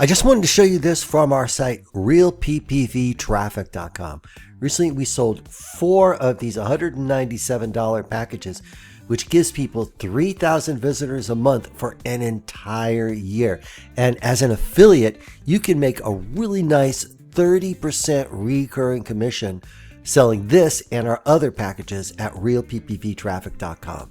I just wanted to show you this from our site, realppvtraffic.com. Recently, we sold 4 of these $197 packages, which gives people 3,000 visitors a month for an entire year. And as an affiliate, you can make a really nice 30% recurring commission selling this and our other packages at realppvtraffic.com.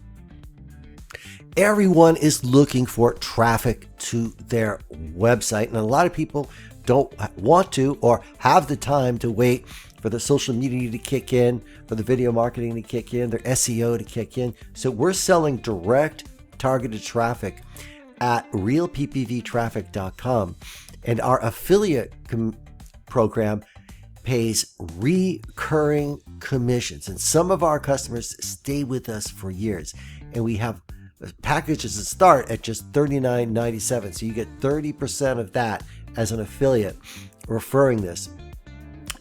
Everyone is looking for traffic to their website, and a lot of people don't want to or have the time to wait for the social media to kick in, for the video marketing to kick in, their SEO to kick in. So we're selling direct targeted traffic at realppvtraffic.com, and our affiliate program pays recurring commissions, and some of our customers stay with us for years, and we have packages that start at just $39.97. So you get 30% of that as an affiliate referring this.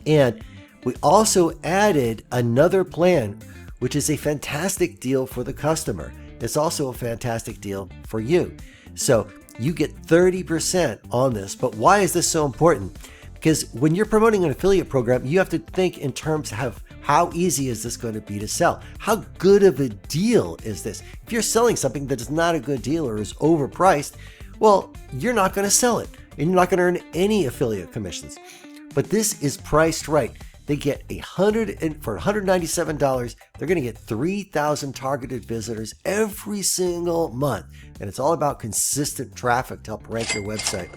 And we also added another plan, which is a fantastic deal for the customer. It's also a fantastic deal for you. So you get 30% on this. But why is this so important? Because when you're promoting an affiliate program, you have to think in terms of how easy is this going to be to sell? How good of a deal is this? If you're selling something that is not a good deal or is overpriced, well, you're not going to sell it and you're not going to earn any affiliate commissions. But this is priced right. They get for $197, they're going to get 3,000 targeted visitors every single month. And it's all about consistent traffic to help rank your website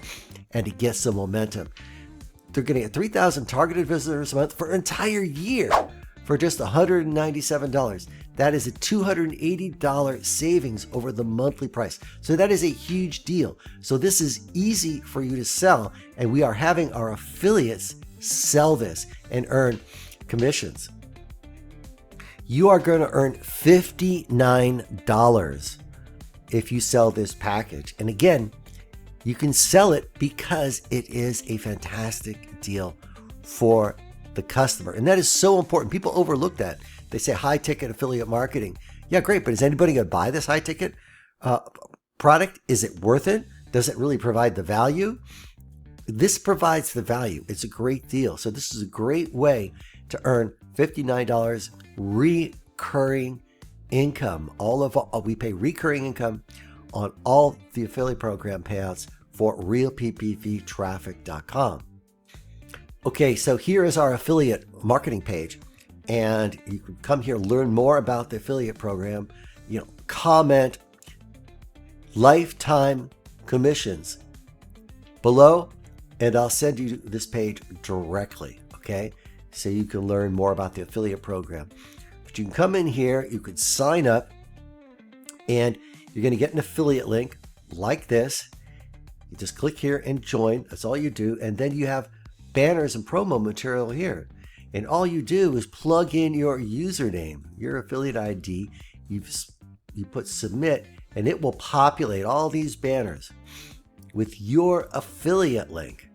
and to get some momentum. They're going to get 3,000 targeted visitors a month for an entire year for just $197. That is a $280 savings over the monthly price. So that is a huge deal. So this is easy for you to sell, and we are having our affiliates sell this and earn commissions. You are going to earn $59 if you sell this package. And again, you can sell it because it is a fantastic deal for the customer. And that is so important. People overlook that. They say high ticket affiliate marketing. Yeah, great. But is anybody going to buy this high ticket product? Is it worth it? Does it really provide the value? This provides the value. It's a great deal. So this is a great way to earn $59 recurring income. We pay recurring income on all the affiliate program payouts for realppvtraffic.com. Okay, so here is our affiliate marketing page, and you can come here, learn more about the affiliate program, comment lifetime commissions below, and I'll send you this page directly, okay? So you can learn more about the affiliate program. But you can come in here, you could sign up, and you're going to get an affiliate link like this. You just click here and join. That's all you do. And then you have banners and promo material here. And all you do is plug in your username, your affiliate ID. You put submit, and it will populate all these banners with your affiliate link,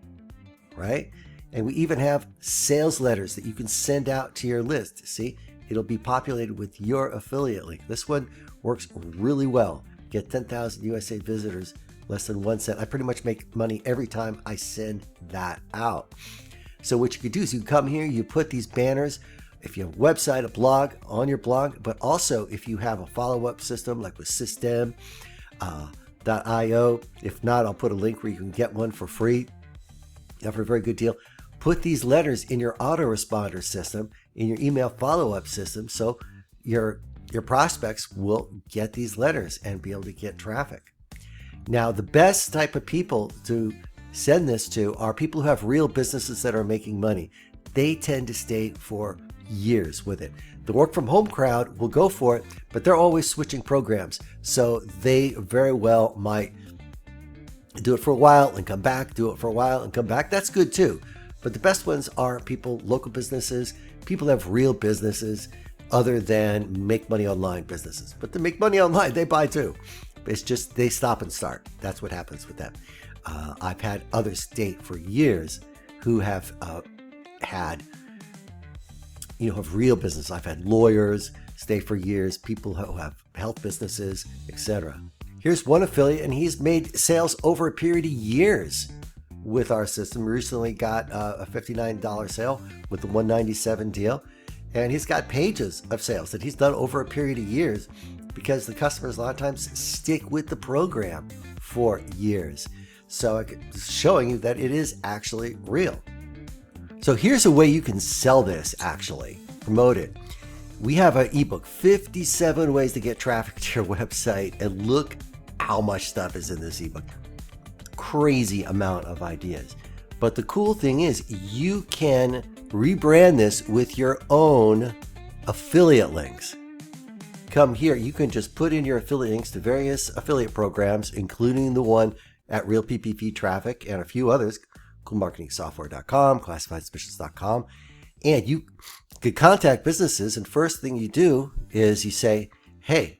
right? And we even have sales letters that you can send out to your list. See, it'll be populated with your affiliate link. This one works really well. Get 10,000 USA visitors, less than 1 cent. I pretty much make money every time I send that out. So what you could do is you come here, you put these banners, if you have a website, a blog, on your blog, but also if you have a follow-up system like with System.io. If not, I'll put a link where you can get one for free for a very good deal. Put these letters in your autoresponder system, in your email follow-up system, so your prospects will get these letters and be able to get traffic. Now, the best type of people to send this to are people who have real businesses that are making money. They tend to stay for years with it. The work from home crowd will go for it, but they're always switching programs. So they very well might do it for a while and come back, do it for a while and come back. That's good too. But the best ones are people, local businesses, people that have real businesses other than make money online businesses. But to make money online, they buy too. It's just they stop and start. That's what happens with them. I've had others stay for years who have have real business. I've had lawyers stay for years, people who have health businesses, etc. Here's one affiliate, and he's made sales over a period of years with our system. Recently got a $59 sale with the $197 deal. And he's got pages of sales that he's done over a period of years because the customers a lot of times stick with the program for years. So it's showing you that it is actually real. So here's a way you can sell this, actually, promote it. We have an ebook, 57 ways to get traffic to your website. And look how much stuff is in this ebook. Crazy amount of ideas. But the cool thing is you can rebrand this with your own affiliate links. Come here, you can just put in your affiliate links to various affiliate programs, including the one at Real PPV Traffic and a few others, coolmarketingsoftware.com, classifiedsuspicious.com. And you could contact businesses, and first thing you do is you say, hey,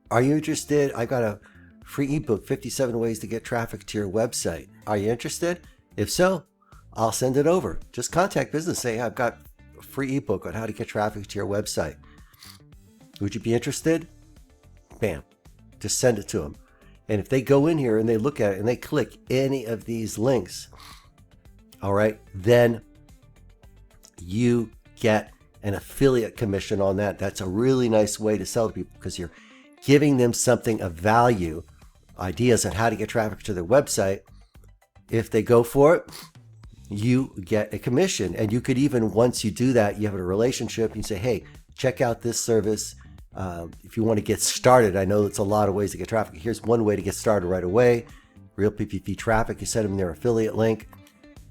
are you interested? I got a free ebook, 57 ways to get traffic to your website. Are you interested? If so, I'll send it over. Just contact business. Say, I've got a free ebook on how to get traffic to your website. Would you be interested? Bam. Just send it to them. And if they go in here and they look at it and they click any of these links, all right, then you get an affiliate commission on that. That's a really nice way to sell to people because you're giving them something of value, ideas on how to get traffic to their website. If they go for it, you get a commission. And you could even, once you do that, you have a relationship. You say, hey, check out this service. If you want to get started, I know it's a lot of ways to get traffic. Here's one way to get started right away. Real PPV Traffic. You send them their affiliate link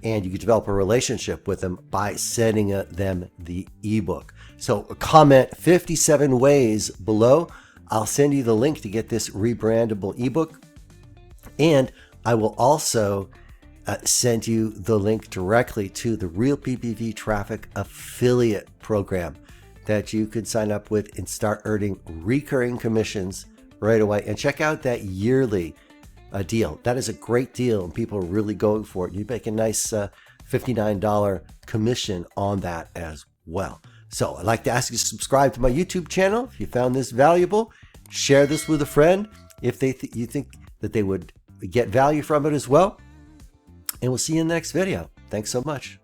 and you can develop a relationship with them by sending them the ebook. So comment 57 ways below. I'll send you the link to get this rebrandable ebook. And I will also send you the link directly to the Real PPV Traffic affiliate program that you could sign up with and start earning recurring commissions right away. And check out that yearly deal. That is a great deal and people are really going for it. You make a nice $59 commission on that as well. So I'd like to ask you to subscribe to my YouTube channel. If you found this valuable, share this with a friend if you think that they would get value from it as well. And we'll see you in the next video. Thanks so much.